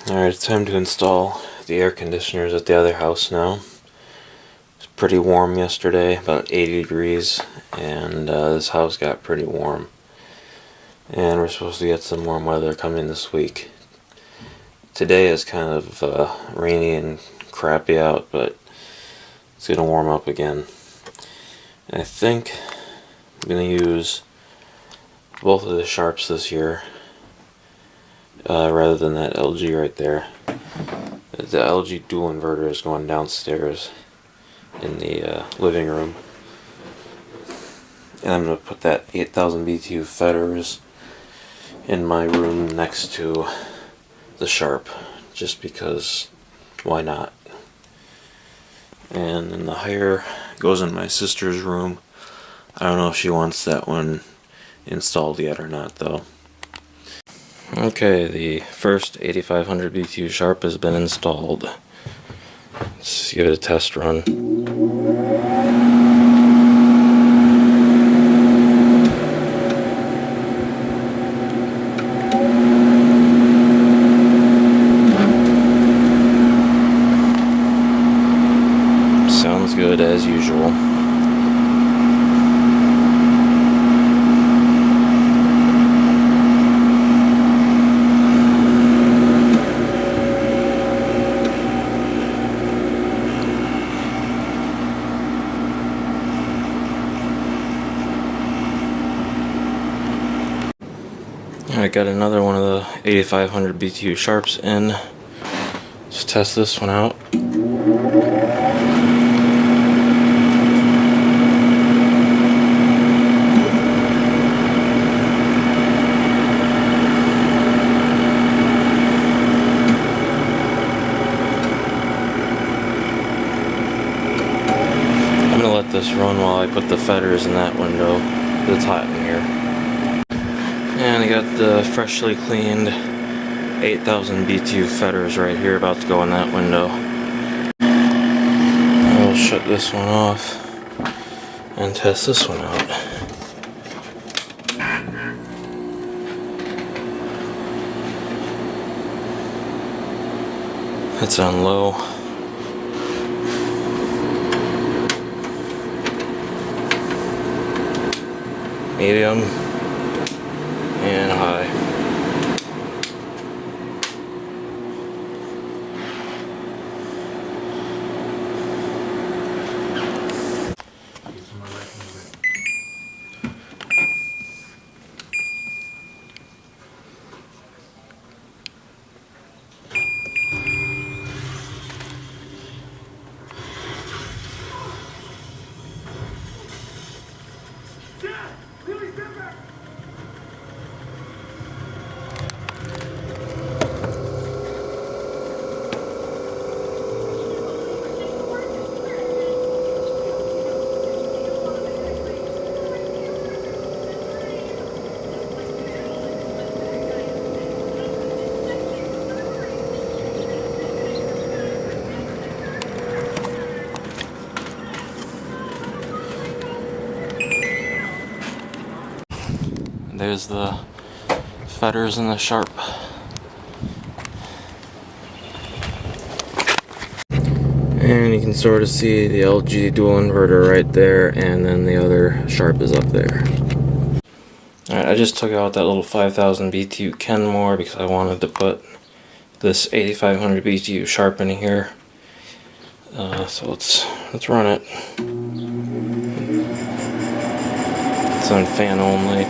Alright, it's time to install the air conditioners at the other house now. It's pretty warm yesterday, about 80 degrees, and this house got pretty warm. And we're supposed to get some warm weather coming this week. Today is kind of rainy and crappy out, but it's going to warm up again. And I think I'm going to use both of the Sharps this year. Rather than that LG right there. The LG dual inverter is going downstairs in the living room. And I'm going to put that 8000 BTU fetters in my room next to the Sharp, just because why not? And then the higher goes in my sister's room. I don't know if she wants that one installed yet or not though. Okay, the first 8500 BTU Sharp has been installed. Let's give it a test run. Sounds good as usual. I got another one of the 8500 BTU Sharps in. Let's test this one out. I'm gonna let this run while I put the fetters in that window. It's hot in here. And I got the freshly cleaned 8000 BTU fetters right here about to go in that window. I'll shut this one off and test this one out. It's on low. Medium. And high. There's the fetters and the Sharp. And you can sort of see the LG dual inverter right there, and then the other Sharp is up there. Alright, I just took out that little 5000 BTU Kenmore because I wanted to put this 8500 BTU Sharp in here. So let's run it. It's on fan only.